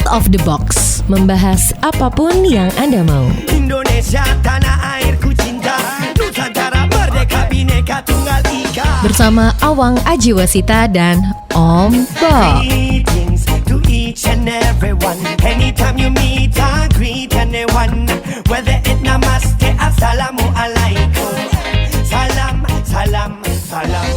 Out of the Box, membahas apapun yang Anda mau. Indonesia tanah airku cinta, Nusantara merdeka bineka tunggal ika. Bersama Awang Ajiwasita dan Om Bob. Greetings to each and everyone. Anytime you meet, I greet anyone. Whether it namaste, assalamu alaikum. Salam, salam, salam.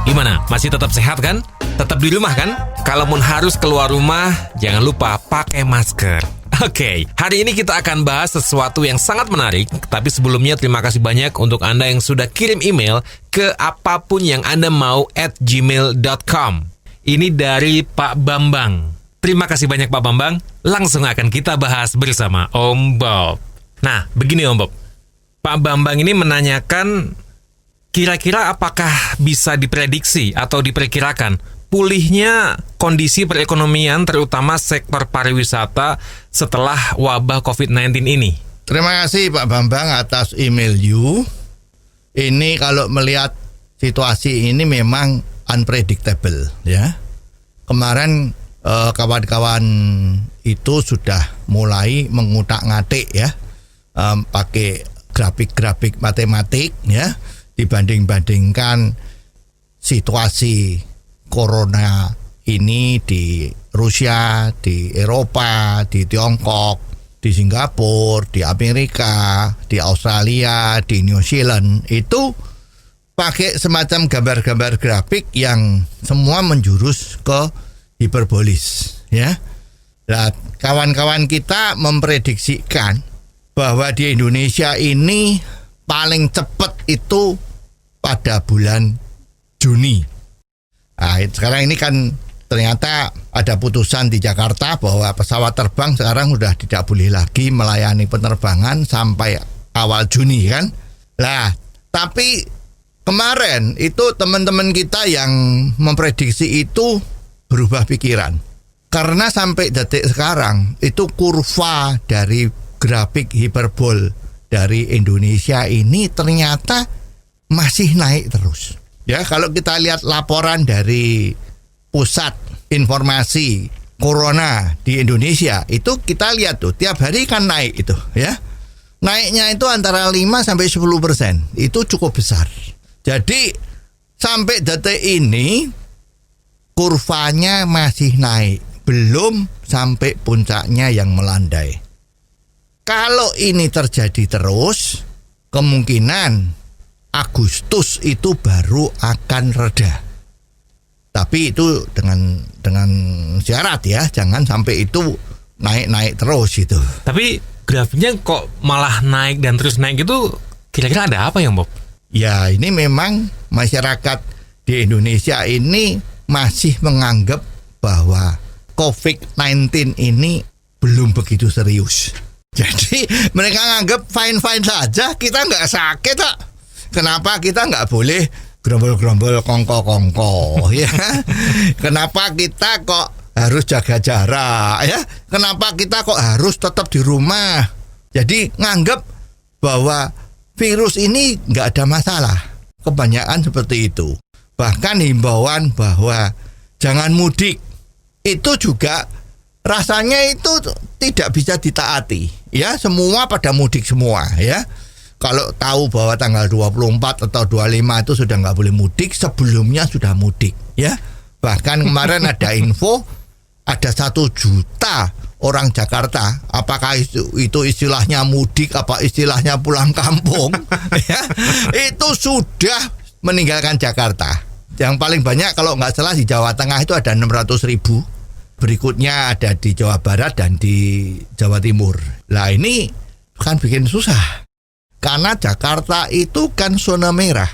Gimana? Masih tetap sehat kan? Tetap di rumah kan? Kalaupun harus keluar rumah, jangan lupa pakai masker. Oke, hari ini kita akan bahas sesuatu yang sangat menarik. Tapi sebelumnya terima kasih banyak untuk Anda yang sudah kirim email ke apapun yang Anda mau @gmail.com. Ini dari Pak Bambang. Terima kasih banyak Pak Bambang. Langsung akan kita bahas bersama Om Bob. Nah, begini Om Bob. Pak Bambang ini menanyakan, kira-kira apakah bisa diprediksi atau diperkirakan pulihnya kondisi perekonomian terutama sektor pariwisata setelah wabah COVID-19 ini? Terima kasih Pak Bambang atas email you. Ini kalau melihat situasi ini memang unpredictable ya. Kemarin kawan-kawan itu sudah mulai mengutak-ngatik ya, pakai grafik-grafik matematik ya, dibanding-bandingkan situasi corona ini di Rusia, di Eropa, di Tiongkok, di Singapura, di Amerika, di Australia, di New Zealand, itu pakai semacam gambar-gambar grafik yang semua menjurus ke hiperbolis ya. Nah, kawan-kawan kita memprediksikan bahwa di Indonesia ini paling cepat itu pada bulan Juni. Nah, sekarang ini kan ternyata ada putusan di Jakarta bahwa pesawat terbang sekarang sudah tidak boleh lagi melayani penerbangan sampai awal Juni kan. Nah, tapi kemarin itu teman-teman kita yang memprediksi itu berubah pikiran. Karena sampai detik sekarang itu kurva dari grafik hiperbol dari Indonesia ini ternyata masih naik terus. Ya, kalau kita lihat laporan dari Pusat Informasi Corona di Indonesia, itu kita lihat tuh tiap hari kan naik itu ya. Naiknya itu antara 5 sampai 10%. Itu cukup besar. Jadi sampai detik ini kurvanya masih naik, belum sampai puncaknya yang melandai. Kalau ini terjadi terus, kemungkinan Agustus itu baru akan reda. Tapi itu dengan syarat ya, jangan sampai itu naik-naik terus gitu. Tapi grafiknya kok malah naik dan terus naik itu, kira-kira ada apa ya Bob? Ya, ini memang masyarakat di Indonesia ini masih menganggap bahwa COVID-19 ini belum begitu serius. Jadi mereka nganggap fine-fine saja, kita nggak sakit kok. Kenapa kita nggak boleh gerombol-gerombol kongko-kongko ya? Kenapa kita kok harus jaga jarak ya? Kenapa kita kok harus tetap di rumah? Jadi nganggap bahwa virus ini nggak ada masalah. Kebanyakan seperti itu. Bahkan himbauan bahwa jangan mudik itu juga rasanya itu tidak bisa ditaati ya. Semua pada mudik semua ya. Kalau tahu bahwa tanggal 24 atau 25 itu sudah nggak boleh mudik, sebelumnya sudah mudik ya. Bahkan kemarin ada info ada 1 juta orang Jakarta, apakah itu istilahnya mudik apa istilahnya pulang kampung ya, itu sudah meninggalkan Jakarta. Yang paling banyak kalau nggak salah di Jawa Tengah itu ada 600.000, berikutnya ada di Jawa Barat dan di Jawa Timur. Nah ini kan bikin susah. Karena Jakarta itu kan zona merah.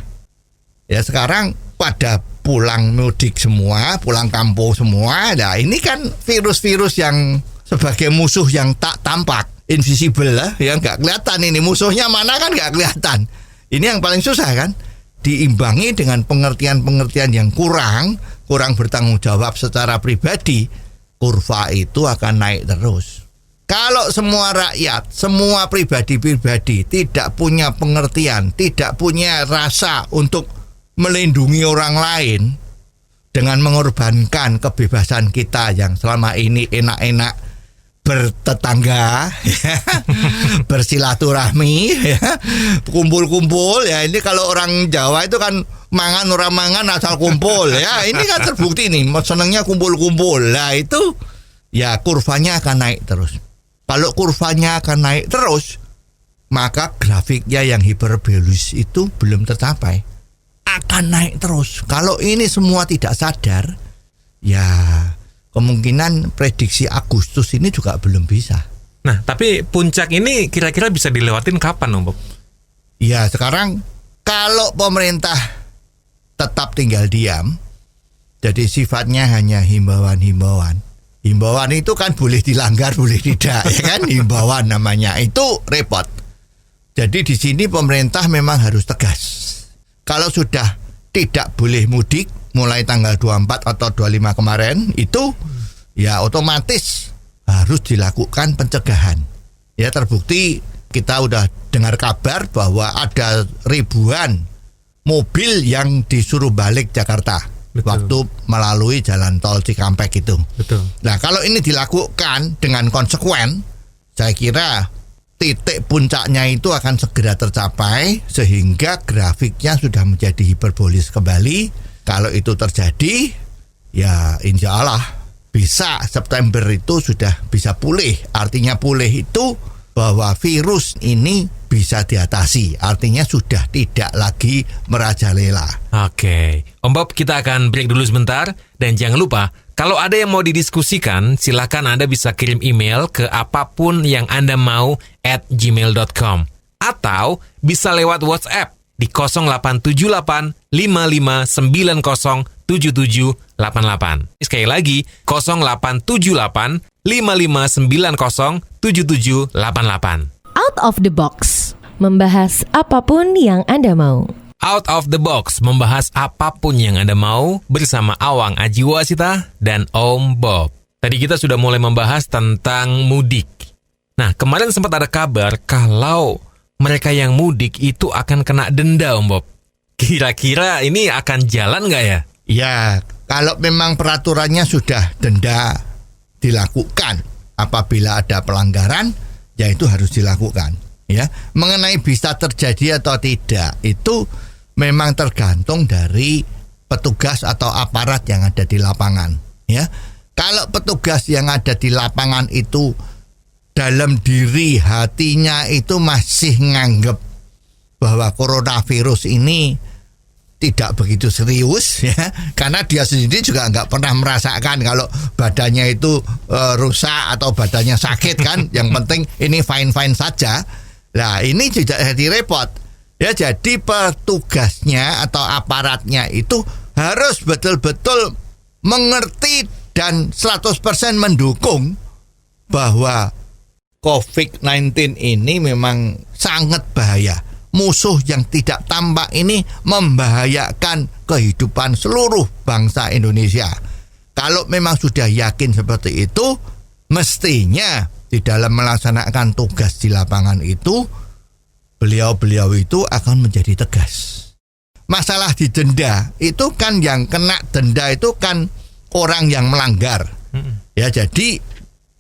Ya sekarang pada pulang mudik semua, pulang kampung semua. Nah ini kan virus-virus yang sebagai musuh yang tak tampak, invisible lah, yang nggak kelihatan ini musuhnya mana kan nggak kelihatan. Ini yang paling susah kan, diimbangi dengan pengertian-pengertian yang kurang bertanggung jawab secara pribadi, kurva itu akan naik terus. Kalau semua rakyat, semua pribadi-pribadi tidak punya pengertian, tidak punya rasa untuk melindungi orang lain, dengan mengorbankan kebebasan kita yang selama ini enak-enak bertetangga, ya, bersilaturahmi, ya, kumpul-kumpul, ya. Ini kalau orang Jawa itu kan mangan orang mangan asal kumpul, ya. Ini kan terbukti nih, senangnya kumpul-kumpul. Lah itu, ya kurvanya akan naik terus. Kalau kurvanya akan naik terus, maka grafiknya yang hiperbolus itu belum tercapai, akan naik terus. Kalau ini semua tidak sadar, ya kemungkinan prediksi Agustus ini juga belum bisa. Nah, tapi puncak ini kira-kira bisa dilewatin kapan, Om Bob? Ya, sekarang kalau pemerintah tetap tinggal diam, jadi sifatnya hanya himbauan-himbauan. Himbauan itu kan boleh dilanggar, boleh tidak, ya kan? Himbauan namanya, itu repot. Jadi di sini pemerintah memang harus tegas. Kalau sudah tidak boleh mudik mulai tanggal 24 atau 25 kemarin, itu ya otomatis harus dilakukan pencegahan. Ya, terbukti kita udah dengar kabar bahwa ada ribuan mobil yang disuruh balik Jakarta. Betul. Waktu melalui jalan tol Cikampek itu. Betul. Nah, kalau ini dilakukan dengan konsekuen, saya kira titik puncaknya itu akan segera tercapai sehingga grafiknya sudah menjadi hiperbolis kembali. Kalau itu terjadi, ya insya Allah bisa September itu sudah bisa pulih. Artinya pulih itu bahwa virus ini bisa diatasi. Artinya sudah tidak lagi merajalela. Oke, Om Bob, kita akan break dulu sebentar. Dan jangan lupa, kalau ada yang mau didiskusikan, silakan Anda bisa kirim email ke apapun yang Anda mau @gmail.com. Atau bisa lewat WhatsApp di 0878 5590 7788. Sekali lagi, 0878 5590 7788. Out of the box, membahas apapun yang Anda mau. Out of the box, membahas apapun yang Anda mau bersama Awang Ajiwasita dan Om Bob. Tadi kita sudah mulai membahas tentang mudik. Nah, kemarin sempat ada kabar kalau mereka yang mudik itu akan kena denda, Om Bob. Kira-kira ini akan jalan nggak ya? Ya, kalau memang peraturannya sudah denda dilakukan apabila ada pelanggaran, ya itu harus dilakukan. Ya, mengenai bisa terjadi atau tidak itu memang tergantung dari petugas atau aparat yang ada di lapangan. Ya, kalau petugas yang ada di lapangan itu dalam diri hatinya itu masih nganggep bahwa coronavirus ini tidak begitu serius, ya, karena dia sendiri juga nggak pernah merasakan kalau badannya itu rusak atau badannya sakit kan. Yang penting ini fine-fine saja. Nah, ini juga jadi repot. Ya, jadi petugasnya atau aparatnya itu harus betul-betul mengerti dan 100% mendukung bahwa COVID-19 ini memang sangat bahaya. Musuh yang tidak tampak ini membahayakan kehidupan seluruh bangsa Indonesia. Kalau memang sudah yakin seperti itu, mestinya di dalam melaksanakan tugas di lapangan itu, beliau-beliau itu akan menjadi tegas. Masalah di denda itu kan yang kena denda itu kan orang yang melanggar. Ya, jadi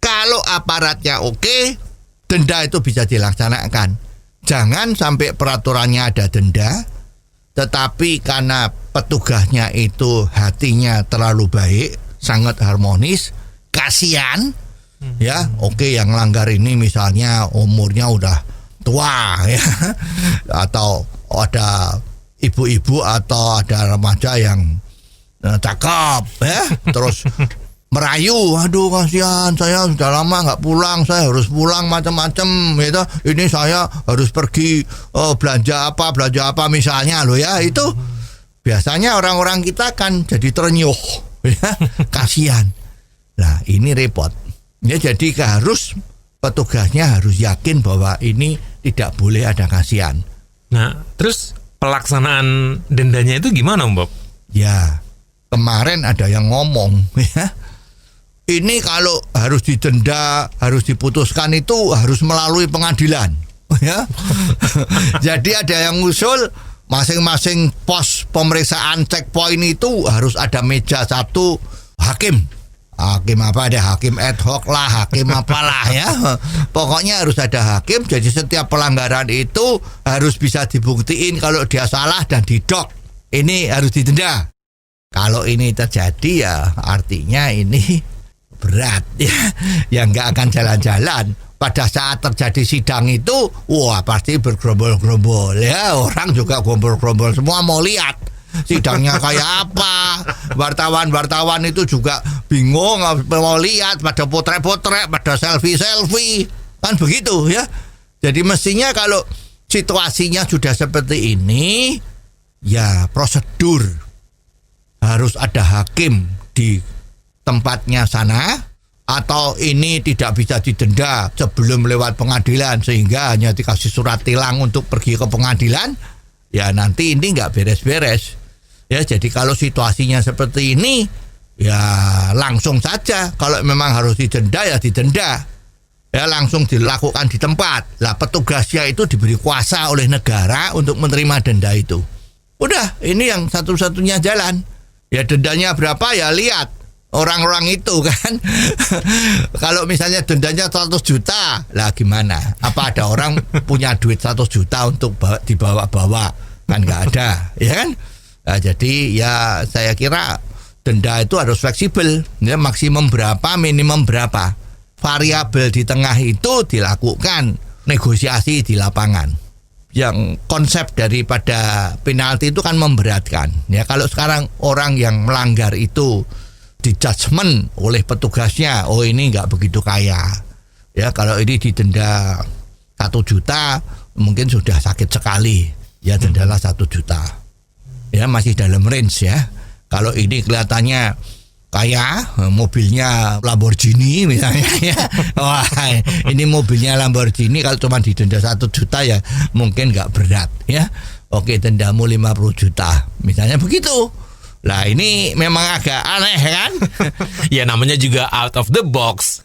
kalau aparatnya oke, denda itu bisa dilaksanakan. Jangan sampai peraturannya ada denda, tetapi karena petugasnya itu hatinya terlalu baik, sangat harmonis, kasihan, ya, oke, yang langgar ini misalnya umurnya udah tua, ya, atau ada ibu-ibu atau ada remaja yang cakep, ya, terus merayu, aduh kasihan, saya sudah lama nggak pulang, saya harus pulang macam-macam, gitu. Ini saya harus pergi belanja apa misalnya loh, ya, itu biasanya orang-orang kita kan jadi terenyuh, ya, kasihan. Nah, ini repot. Ya, jadi harus petugasnya harus yakin bahwa ini tidak boleh ada kasihan. Nah, terus pelaksanaan dendanya itu gimana, Om Bob? Ya, kemarin ada yang ngomong, ya, ini kalau harus didenda, harus diputuskan itu harus melalui pengadilan, ya. Jadi ada yang usul masing-masing pos pemeriksaan checkpoint itu harus ada meja satu hakim. Hakim apa, ada hakim ad hoc lah, hakim apalah ya. Pokoknya harus ada hakim. Jadi setiap pelanggaran itu harus bisa dibuktiin kalau dia salah dan didok. Ini harus didenda. Kalau ini terjadi ya artinya ini berat ya. Yang nggak akan jalan-jalan. Pada saat terjadi sidang itu, wah pasti bergerombol-gerombol ya. Orang juga gerombol-gerombol, semua mau lihat sidangnya kayak apa. Wartawan itu juga bingung mau lihat, pada potret-potret, pada selfie-selfie, kan begitu ya. Jadi mestinya kalau situasinya sudah seperti ini, ya prosedur harus ada hakim di tempatnya sana, atau ini tidak bisa didenda sebelum lewat pengadilan sehingga hanya dikasih surat tilang untuk pergi ke pengadilan. Ya nanti ini nggak beres-beres. Ya, jadi kalau situasinya seperti ini, ya langsung saja. Kalau memang harus didenda, ya didenda. Ya langsung dilakukan di tempat. Lah petugasnya itu diberi kuasa oleh negara untuk menerima denda itu. Udah, ini yang satu-satunya jalan. Ya dendanya berapa ya lihat orang-orang itu kan. Kalau misalnya dendanya 100 juta, lah gimana? Apa ada orang punya duit 100 juta untuk dibawa-bawa? Kan nggak ada, ya kan? Nah, jadi ya saya kira denda itu harus fleksibel, ya maksimum berapa, minimum berapa. Variabel di tengah itu dilakukan negosiasi di lapangan. Yang konsep daripada penalti itu kan memberatkan. Ya kalau sekarang orang yang melanggar itu di judgement oleh petugasnya, oh ini nggak begitu kaya. Ya kalau ini didenda 1 juta mungkin sudah sakit sekali. Ya dendalah 1 juta. Ya masih dalam range ya. Kalau ini kelihatannya kaya, mobilnya Lamborghini misalnya ya. Wah, ini mobilnya Lamborghini, kalau cuma didenda 1 juta ya mungkin nggak berat ya. Oke, dendamu 50 juta misalnya begitu. Lah ini memang agak aneh kan? Ya namanya juga out of the box.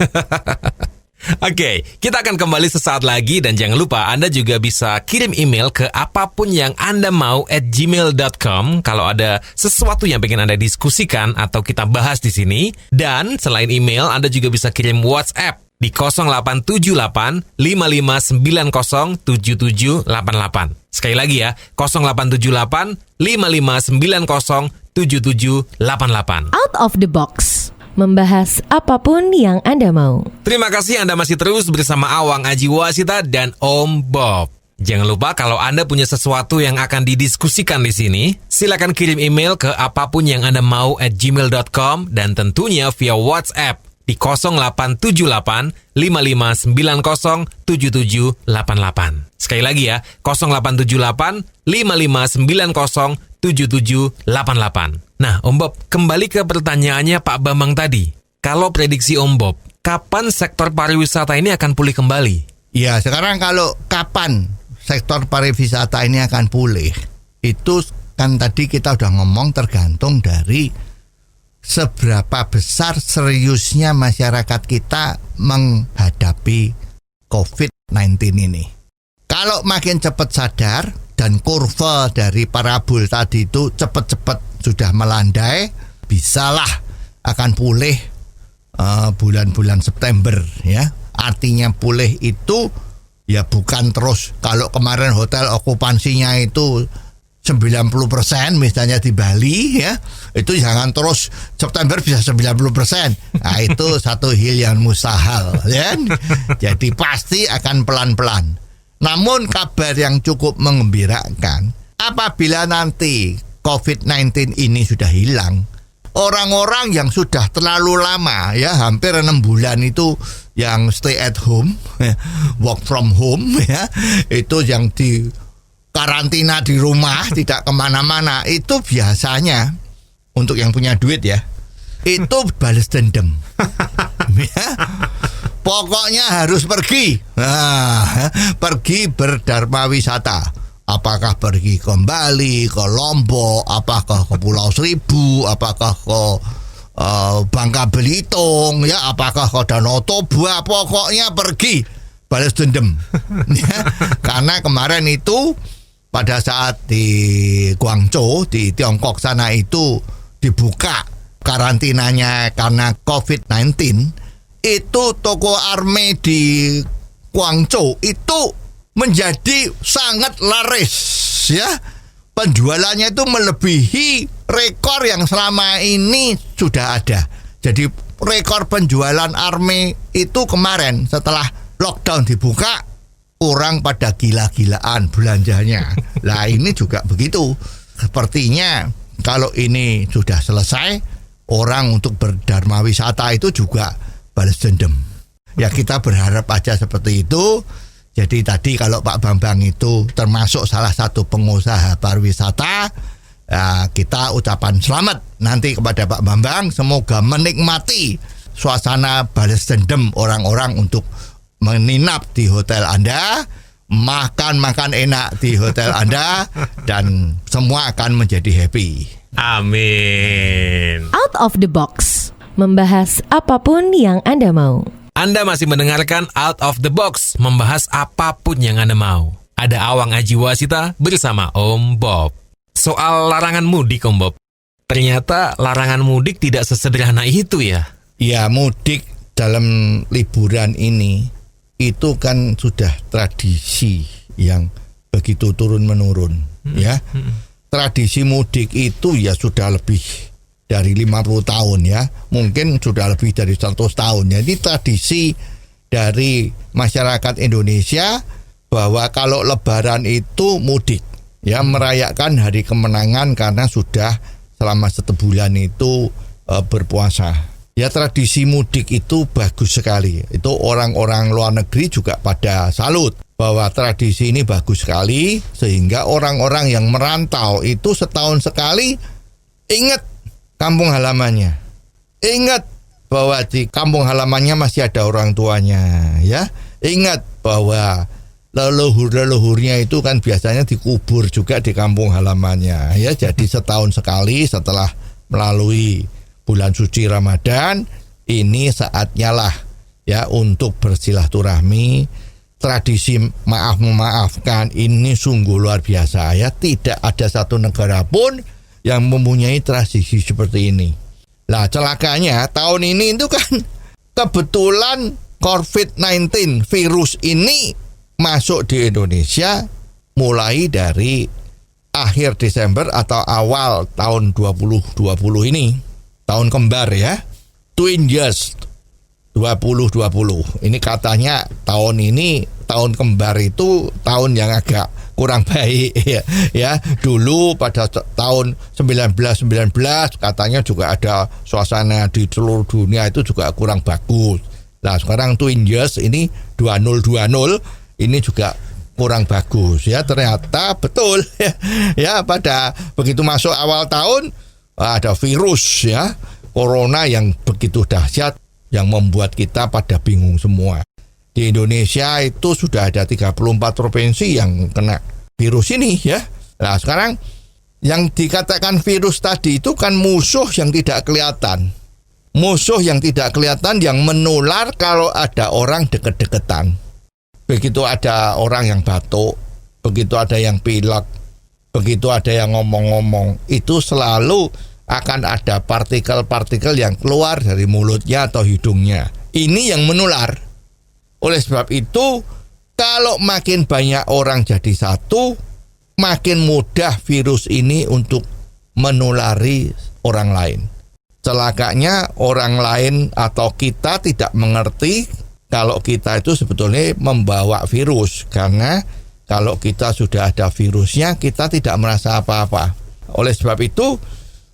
Oke, kita akan kembali sesaat lagi dan jangan lupa Anda juga bisa kirim email ke apapun yang Anda mau @gmail.com kalau ada sesuatu yang pengen Anda diskusikan atau kita bahas di sini. Dan selain email, Anda juga bisa kirim WhatsApp di 0878 5590 7788. Sekali lagi ya, 0878 5590 7788. Out of the box, membahas apapun yang Anda mau. Terima kasih Anda masih terus bersama Awang Aji Wasita dan Om Bob. Jangan lupa kalau Anda punya sesuatu yang akan didiskusikan di sini, silakan kirim email ke apapun yang Anda mau @gmail.com dan tentunya via WhatsApp di 0878 5590 7788. Sekali lagi ya, 0878 5590 7788. Nah, Om Bob, kembali ke pertanyaannya Pak Bambang tadi. Kalau prediksi Om Bob, kapan sektor pariwisata ini akan pulih kembali? Ya, sekarang kalau kapan sektor pariwisata ini akan pulih, itu kan tadi kita udah ngomong tergantung dari seberapa besar seriusnya masyarakat kita menghadapi COVID-19 ini. Kalau makin cepat sadar dan kurva dari parabol tadi itu cepat-cepat sudah melandai, bisalah akan pulih bulan-bulan September ya. Artinya pulih itu ya bukan terus kalau kemarin hotel okupansinya itu 90% misalnya di Bali ya, itu jangan terus September bisa 90%. Nah itu satu hal yang mustahil ya. Jadi pasti akan pelan-pelan. Namun kabar yang cukup menggembirakan, apabila nanti COVID-19 ini sudah hilang, orang-orang yang sudah terlalu lama ya, hampir 6 bulan itu yang stay at home, work from home ya, itu yang di karantina di rumah, tidak kemana-mana, itu biasanya untuk yang punya duit ya, itu balas dendam. Ya. Pokoknya harus pergi. Nah, pergi berdharma wisata. Apakah pergi ke Bali, ke Lombok, apakah ke Pulau Seribu, apakah ke Bangka Belitung, ya, apakah ke Danau Toba, pokoknya pergi balas dendam. Ya, karena kemarin itu pada saat di Guangzhou di Tiongkok sana itu dibuka karantinanya karena COVID-19, itu toko Arme di Guangzhou itu menjadi sangat laris ya. Penjualannya itu melebihi rekor yang selama ini sudah ada. Jadi rekor penjualan Arme itu kemarin setelah lockdown dibuka, orang pada gila-gilaan belanjanya. Lah ini juga begitu. Sepertinya kalau ini sudah selesai, orang untuk berdharma wisata itu juga balas dendam. Ya kita berharap aja seperti itu. Jadi tadi kalau Pak Bambang itu termasuk salah satu pengusaha pariwisata, ya kita ucapan selamat nanti kepada Pak Bambang. Semoga menikmati suasana balas dendam orang-orang untuk menginap di hotel Anda, makan enak di hotel Anda, dan semua akan menjadi happy. Amin. Out of the box, membahas apapun yang Anda mau. Anda masih mendengarkan Out of the Box, membahas apapun yang Anda mau. Ada Awang Ajiwasita bersama Om Bob. Soal larangan mudik, Om Bob. Ternyata larangan mudik tidak sesederhana itu ya? Ya, mudik dalam liburan ini itu kan sudah tradisi yang begitu turun-menurun, ya. Tradisi mudik itu ya sudah lebih dari 50 tahun ya. Mungkin sudah lebih dari 100 tahun. Jadi tradisi dari masyarakat Indonesia bahwa kalau lebaran itu mudik, ya, merayakan hari kemenangan karena sudah selama 1 bulan itu berpuasa. Ya, tradisi mudik itu bagus sekali. Itu orang-orang luar negeri juga pada salut bahwa tradisi ini bagus sekali, sehingga orang-orang yang merantau itu setahun sekali ingat kampung halamannya. Ingat bahwa di kampung halamannya masih ada orang tuanya, ya. Ingat bahwa leluhur-leluhurnya itu kan biasanya dikubur juga di kampung halamannya, ya. Jadi setahun sekali setelah melalui bulan suci Ramadan, ini saatnya lah ya untuk bersilaturahmi. Tradisi maaf-memaafkan ini sungguh luar biasa ya. Tidak ada satu negara pun yang mempunyai tradisi seperti ini. Lah celakanya tahun ini itu kan kebetulan COVID-19 virus ini masuk di Indonesia mulai dari akhir Desember atau awal tahun 2020 ini. Tahun kembar ya, twin years 2020. Ini katanya tahun ini, tahun kembar itu tahun yang agak kurang baik ya. Dulu pada tahun 1919 katanya juga ada suasana di seluruh dunia itu juga kurang bagus. Nah sekarang twin years ini 2020 ini juga kurang bagus ya. Ternyata betul ya pada begitu masuk awal tahun ada virus ya, corona yang begitu dahsyat yang membuat kita pada bingung semua. Di Indonesia itu sudah ada 34 provinsi yang kena virus ini ya. Nah sekarang yang dikatakan virus tadi itu kan musuh yang tidak kelihatan. Musuh yang tidak kelihatan yang menular kalau ada orang deket-deketan. Begitu ada orang yang batuk, begitu ada yang pilek, begitu ada yang ngomong-ngomong, itu selalu akan ada partikel-partikel yang keluar dari mulutnya atau hidungnya. Ini yang menular. Oleh sebab itu, kalau makin banyak orang jadi satu, makin mudah virus ini untuk menulari orang lain. Celakanya orang lain atau kita tidak mengerti kalau kita itu sebetulnya membawa virus. Karena kalau kita sudah ada virusnya, kita tidak merasa apa-apa. Oleh sebab itu,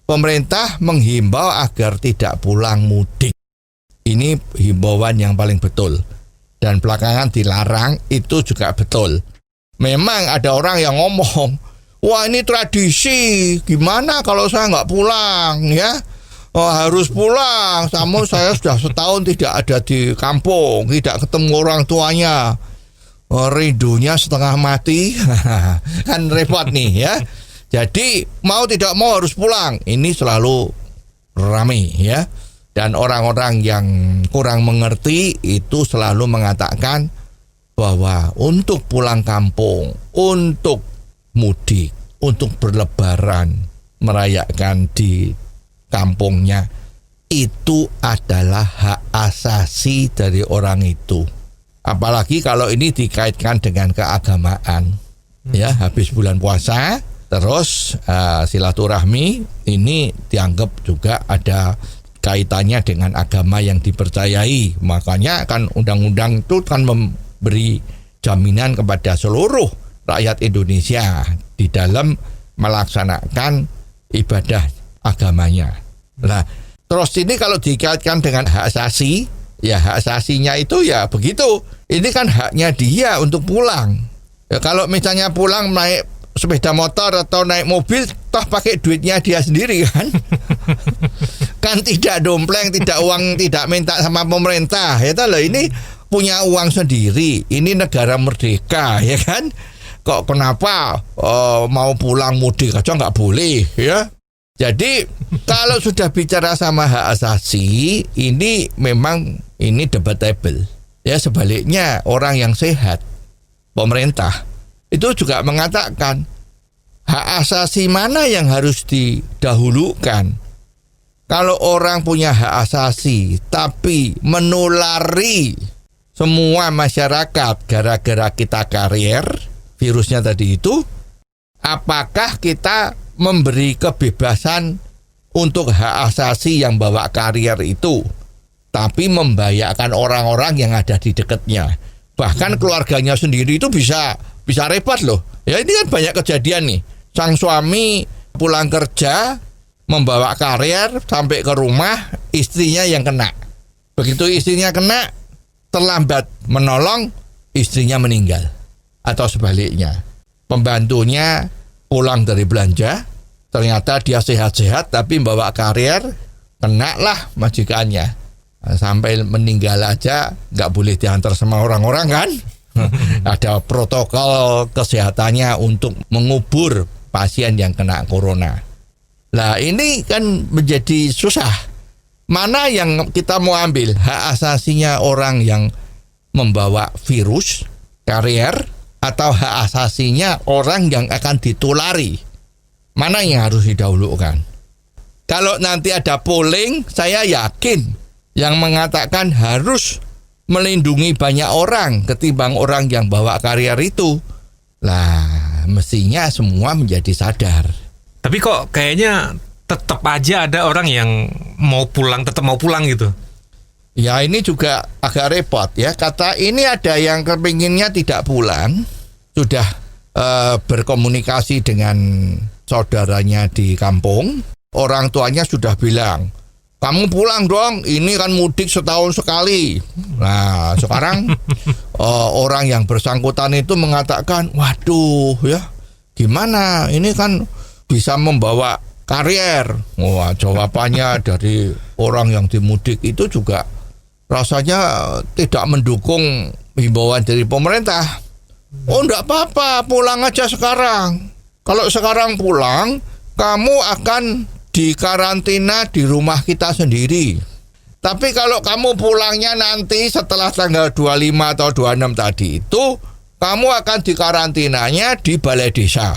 pemerintah menghimbau agar tidak pulang mudik. Ini himbauan yang paling betul. Dan belakangan dilarang itu juga betul. Memang ada orang yang ngomong, wah ini tradisi, gimana kalau saya nggak pulang ya? Oh, harus pulang, namun saya sudah setahun tidak ada di kampung, tidak ketemu orang tuanya. Oh, rindunya setengah mati, kan repot nih ya. Jadi mau tidak mau harus pulang. Ini selalu ramai ya. Dan orang-orang yang kurang mengerti itu selalu mengatakan bahwa untuk pulang kampung, untuk mudik, untuk berlebaran, merayakan di kampungnya, itu adalah hak asasi dari orang itu. Apalagi kalau ini dikaitkan dengan keagamaan. Ya, habis bulan puasa, terus silaturahmi ini dianggap juga ada kaitannya dengan agama yang dipercayai. Makanya kan undang-undang itu kan memberi jaminan kepada seluruh rakyat Indonesia di dalam melaksanakan ibadah agamanya. Nah, terus ini kalau dikaitkan dengan hak asasi, ya hak asasinya itu ya begitu. Ini kan haknya dia untuk pulang. Ya, kalau misalnya pulang naik sepeda motor atau naik mobil, toh pakai duitnya dia sendiri kan. Kan tidak dompleng, tidak uang, tidak minta sama pemerintah. Ya loh, ini punya uang sendiri. Ini negara merdeka, ya kan. Kok kenapa mau pulang mudik aja nggak boleh, ya? Jadi kalau sudah bicara sama hak asasi, ini memang ini debatable. Ya, sebaliknya orang yang sehat, pemerintah itu juga mengatakan hak asasi mana yang harus didahulukan. Kalau orang punya hak asasi tapi menulari semua masyarakat gara-gara kita karier virusnya tadi itu, apakah kita memberi kebebasan untuk hak asasi yang bawa karier itu, tapi membahayakan orang-orang yang ada di dekatnya? Bahkan keluarganya sendiri itu bisa repot loh. Ya, ini kan banyak kejadian nih. Sang suami pulang kerja membawa karier sampai ke rumah, istrinya yang kena. Begitu istrinya kena, terlambat menolong, istrinya meninggal. Atau sebaliknya, pembantunya pulang dari belanja, ternyata dia sehat-sehat tapi membawa karier, kena lah majikannya. Sampai meninggal aja nggak boleh diantar sama orang-orang kan. Ada protokol kesehatannya untuk mengubur pasien yang kena corona. Nah, ini kan menjadi susah. Mana yang kita mau ambil? Hak asasinya orang yang membawa virus, karier, atau hak asasinya orang yang akan ditulari? Mana yang harus didahulukan? Kalau nanti ada polling, saya yakin yang mengatakan harus melindungi banyak orang ketimbang orang yang bawa karier itu. Lah, mestinya semua menjadi sadar. Tapi kok kayaknya tetap aja ada orang yang tetap mau pulang gitu. Ya, ini juga agak repot ya. Kata ini ada yang kepinginnya tidak pulang, sudah berkomunikasi dengan saudaranya di kampung. Orang tuanya sudah bilang, kamu pulang dong, ini kan mudik setahun sekali. Nah, sekarang orang yang bersangkutan itu mengatakan, waduh ya, gimana, ini kan bisa membawa karier. Wah, jawabannya dari orang yang dimudik itu juga rasanya tidak mendukung himbauan dari pemerintah. Oh, enggak apa-apa, pulang aja sekarang. Kalau sekarang pulang, kamu akan dikarantina di rumah kita sendiri. Tapi kalau kamu pulangnya nanti setelah tanggal 25 atau 26 tadi itu, kamu akan dikarantinanya di balai desa.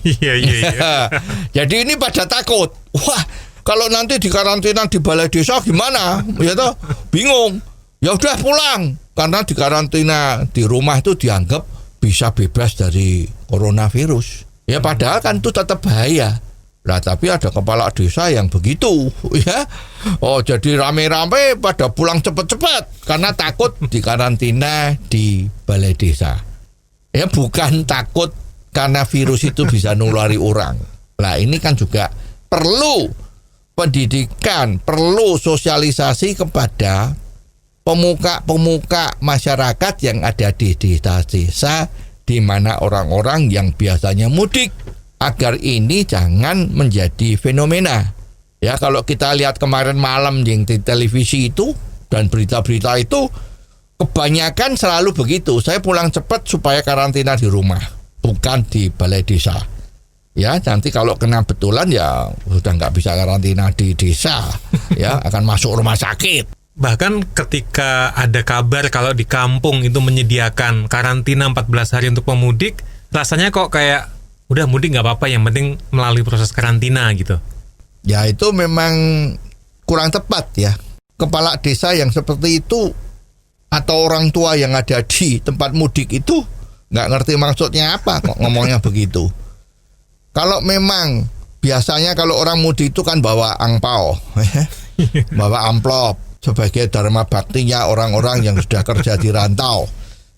Iya. Jadi ini pada takut. Wah, kalau nanti dikarantina di balai desa gimana? Ya toh, bingung. Ya udah pulang, karena dikarantina di rumah itu dianggap bisa bebas dari coronavirus. Ya padahal kan itu tetap bahaya. Lah, tapi ada kepala desa yang begitu, ya. Oh, jadi rame-rame pada pulang cepat-cepat karena takut dikarantina di balai desa. Ya, bukan takut karena virus itu bisa nulari orang. Lah, ini kan juga perlu pendidikan, perlu sosialisasi kepada pemuka-pemuka masyarakat yang ada di desa-desa di mana orang-orang yang biasanya mudik, agar ini jangan menjadi fenomena. Ya, kalau kita lihat kemarin malam yang di televisi itu dan berita-berita itu, kebanyakan selalu begitu. Saya pulang cepat supaya karantina di rumah, bukan di balai desa. Ya, nanti kalau kena betulan ya sudah nggak bisa karantina di desa, ya akan masuk rumah sakit. Bahkan ketika ada kabar kalau di kampung itu menyediakan karantina 14 hari untuk pemudik, rasanya kok kayak udah mudik nggak apa-apa, yang penting melalui proses karantina gitu. Ya itu memang kurang tepat ya. Kepala desa yang seperti itu atau orang tua yang ada di tempat mudik itu nggak ngerti maksudnya apa kok ngomongnya begitu. Kalau memang biasanya kalau orang mudik itu kan bawa angpao, bawa amplop sebagai dharma baktinya orang-orang yang sudah kerja di rantau.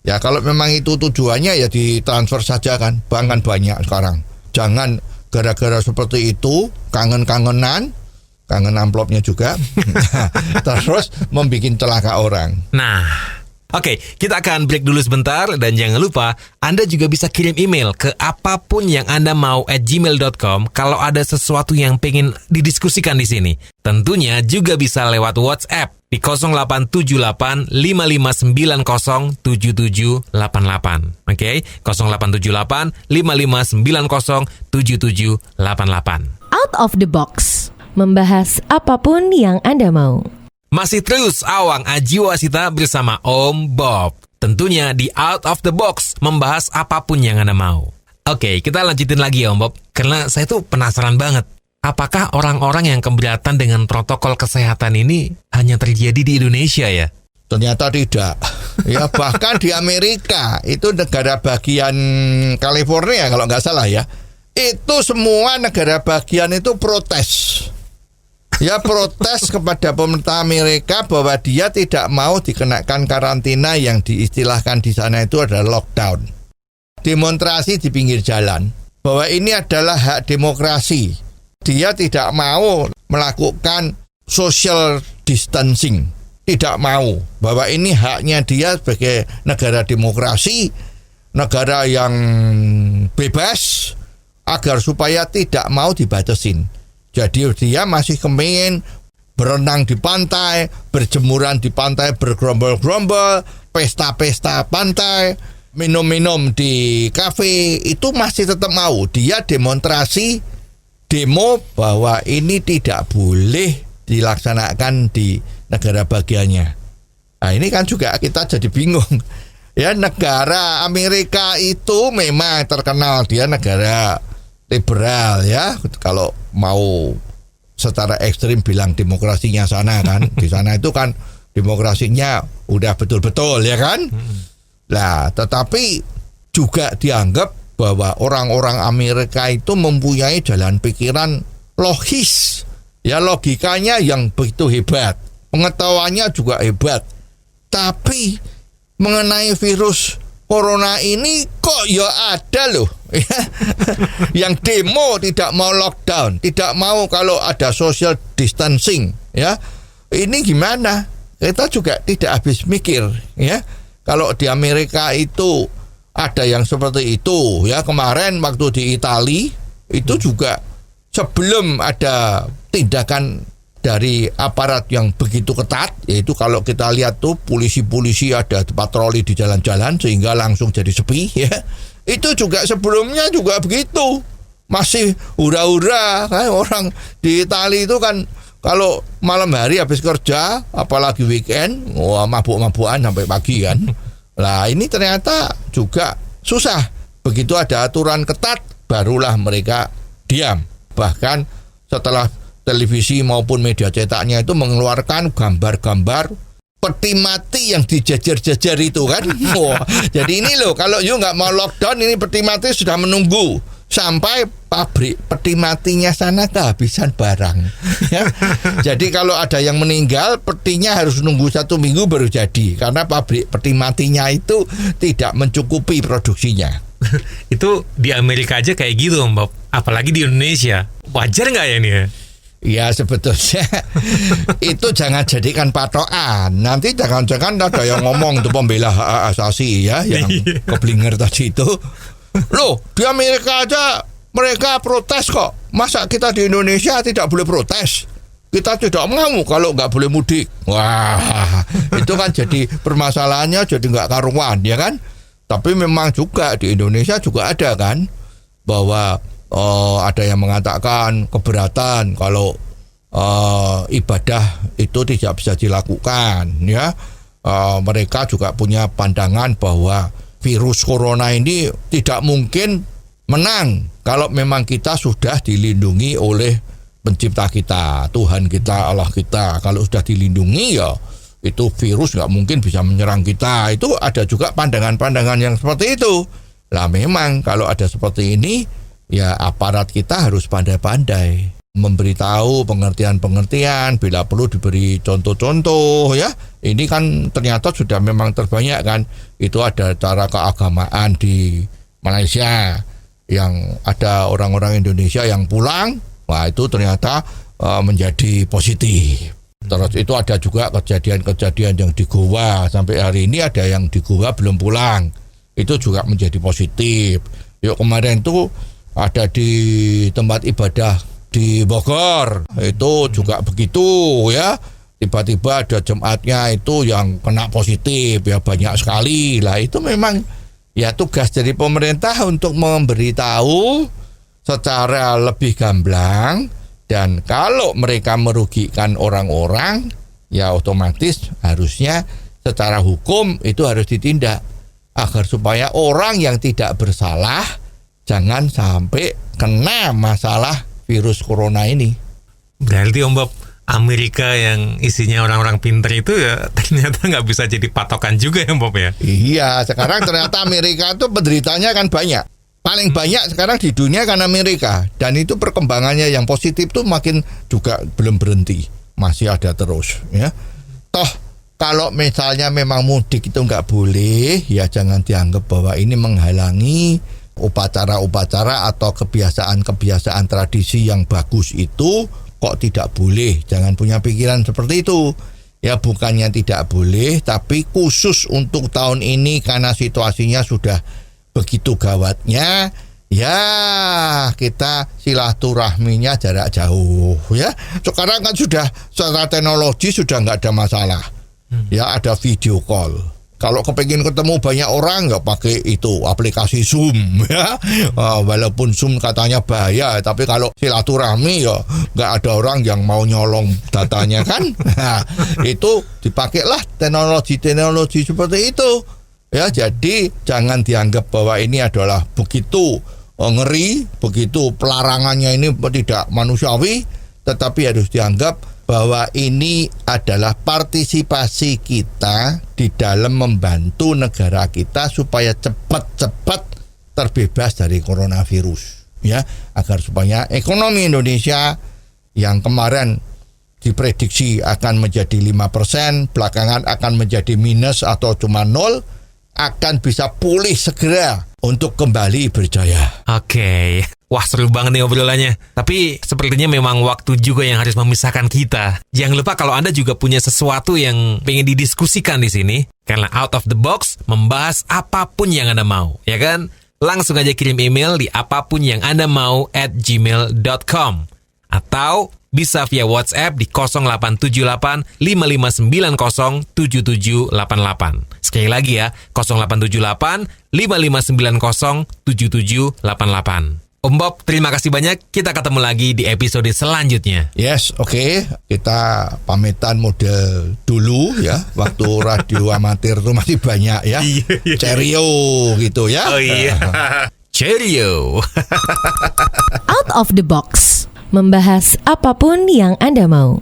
Ya kalau memang itu tujuannya ya ditransfer saja kan, bank kan banyak sekarang. Jangan gara-gara seperti itu kangen-kangenan, kangen amplopnya juga, terus membuat celaka orang. Nah, oke, kita akan break dulu sebentar dan jangan lupa Anda juga bisa kirim email ke apapun yang Anda mau @gmail.com kalau ada sesuatu yang pengen didiskusikan di sini. Tentunya juga bisa lewat WhatsApp di 0878 5590 7788. Oke, 0878 5590 7788. Out of the box, membahas apapun yang Anda mau. Masih terus Awang Ajiwasita bersama Om Bob. Tentunya di Out of the Box, membahas apapun yang Anda mau. Oke, kita lanjutin lagi ya Om Bob. Karena saya tuh penasaran banget. Apakah orang-orang yang keberatan dengan protokol kesehatan ini hanya terjadi di Indonesia ya? Ternyata tidak. Ya bahkan di Amerika, itu negara bagian California kalau nggak salah ya. Itu semua negara bagian itu protes. Ya protes kepada pemerintah Amerika bahwa dia tidak mau dikenakan karantina yang diistilahkan di sana itu adalah lockdown. Demonstrasi di pinggir jalan bahwa ini adalah hak demokrasi. Dia tidak mau melakukan social distancing. Tidak mau, bahwa ini haknya dia sebagai negara demokrasi, negara yang bebas, agar supaya tidak mau dibatasin. Jadi dia masih kepingin berenang di pantai, berjemuran di pantai, bergerombol-gerombol, pesta-pesta pantai, minum-minum di kafe, itu masih tetap mau. Dia demonstrasi, demo bahwa ini tidak boleh dilaksanakan di negara bagiannya. Nah ini kan juga kita jadi bingung. Ya negara Amerika itu memang terkenal dia negara liberal ya. Kalau mau secara ekstrim bilang demokrasinya sana kan. Di sana itu kan demokrasinya udah betul-betul ya kan. Nah tetapi juga dianggap bahwa orang-orang Amerika itu mempunyai jalan pikiran logis. Ya logikanya yang begitu hebat. Pengetahuannya juga hebat. Tapi mengenai virus corona ini kok ya ada loh. Yang demo tidak mau lockdown, tidak mau kalau ada social distancing. Ya, ini gimana? Kita juga tidak habis mikir. Ya, kalau di Amerika itu ada yang seperti itu. Ya kemarin waktu di Italia itu juga sebelum ada tindakan dari aparat yang begitu ketat, yaitu kalau kita lihat tuh polisi-polisi ada patroli di jalan-jalan sehingga langsung jadi sepi ya. Itu juga sebelumnya juga begitu. Masih hura-hura kan orang di Italia itu kan kalau malam hari habis kerja apalagi weekend, wah mabuk-mabukan sampai pagi kan. Lah ini ternyata juga susah. Begitu ada aturan ketat barulah mereka diam. Bahkan setelah televisi maupun media cetaknya itu mengeluarkan gambar-gambar peti mati yang dijejer-jejer itu kan. Wah, jadi ini loh kalau you nggak mau lockdown ini peti mati sudah menunggu sampai pabrik peti matinya sana kehabisan barang. Ya. Jadi kalau ada yang meninggal petinya harus nunggu 1 minggu baru jadi karena pabrik peti matinya itu tidak mencukupi produksinya. Itu di Amerika aja kayak gitu Mbak, apalagi di Indonesia. Wajar nggak ya ini ya? Ya sebetulnya itu jangan jadikan patokan. Nanti jangan-jangan ada yang ngomong tuh pembela hak asasi ya, yang keblinger tadi itu. Loh, di Amerika aja mereka protes kok. Masa kita di Indonesia tidak boleh protes? Kita tidak mau kalau nggak boleh mudik. Wah, itu kan jadi permasalahannya jadi nggak karuan, ya kan? Tapi memang juga di Indonesia juga ada kan bahwa ada yang mengatakan keberatan kalau ibadah itu tidak bisa dilakukan, ya. Mereka juga punya pandangan bahwa virus corona ini tidak mungkin menang kalau memang kita sudah dilindungi oleh pencipta kita, Tuhan kita, Allah kita. Kalau sudah dilindungi ya itu virus nggak mungkin bisa menyerang kita. Itu ada juga pandangan-pandangan yang seperti itu. Lah memang kalau ada seperti ini ya aparat kita harus pandai-pandai memberitahu pengertian-pengertian, bila perlu diberi contoh-contoh ya. Ini kan ternyata sudah memang terbanyak kan. Itu ada cara keagamaan di Malaysia yang ada orang-orang Indonesia yang pulang. Wah itu ternyata menjadi positif. Terus itu ada juga kejadian-kejadian yang di Goa. Sampai hari ini ada yang di Goa belum pulang. Itu juga menjadi positif. Yuk kemarin itu ada di tempat ibadah di Bogor. Itu juga begitu ya. Tiba-tiba ada jemaatnya itu yang kena positif. Ya banyak sekali. Lah itu memang ya tugas dari pemerintah untuk memberitahu secara lebih gamblang, dan kalau mereka merugikan orang-orang ya otomatis harusnya secara hukum itu harus ditindak agar supaya orang yang tidak bersalah jangan sampai kena masalah virus corona ini. Berarti Om Bob, Amerika yang isinya orang-orang pinter itu ya ternyata nggak bisa jadi patokan juga ya Om Bob ya? Iya, sekarang ternyata Amerika itu penderitanya kan banyak. Paling banyak sekarang di dunia kan Amerika. Dan itu perkembangannya yang positif tuh makin juga belum berhenti. Masih ada terus ya. Toh kalau misalnya memang mudik itu nggak boleh, ya jangan dianggap bahwa ini menghalangi upacara-upacara atau kebiasaan-kebiasaan tradisi yang bagus itu kok tidak boleh. Jangan punya pikiran seperti itu. Ya bukannya tidak boleh, tapi khusus untuk tahun ini karena situasinya sudah begitu gawatnya, ya kita silaturahminya jarak jauh ya. Sekarang kan sudah secara teknologi sudah nggak ada masalah. Ya ada video call. Kalau kepengin ketemu banyak orang nggak pakai itu aplikasi Zoom ya. Walaupun Zoom katanya bahaya, tapi kalau silaturahmi ya nggak ada orang yang mau nyolong datanya kan. Nah, itu dipakailah teknologi seperti itu. Ya, jadi jangan dianggap bahwa ini adalah begitu ngeri, begitu pelarangannya ini tidak manusiawi, tetapi harus dianggap bahwa ini adalah partisipasi kita di dalam membantu negara kita supaya cepat-cepat terbebas dari coronavirus, ya, agar supaya ekonomi Indonesia yang kemarin diprediksi akan menjadi 5%, belakangan akan menjadi minus atau cuma 0, akan bisa pulih segera untuk kembali berjaya. Oke. Wah, seru banget nih obrolannya. Tapi sepertinya memang waktu juga yang harus memisahkan kita. Jangan lupa kalau Anda juga punya sesuatu yang pengen didiskusikan di sini. Karena Out of the Box membahas apapun yang Anda mau, ya kan? Langsung aja kirim email di apapunyangandaMau@gmail.com. Atau bisa via WhatsApp di 0878 5590 7788. Sekali lagi ya, 0878 5590 7788. Om Bob, terima kasih banyak. Kita ketemu lagi di episode selanjutnya. Yes, oke. Kita pamitan model dulu ya. Waktu radio amatir itu masih banyak ya. Cheerio gitu ya. Oh iya. Cheerio. Out of the Box. Membahas apapun yang Anda mau.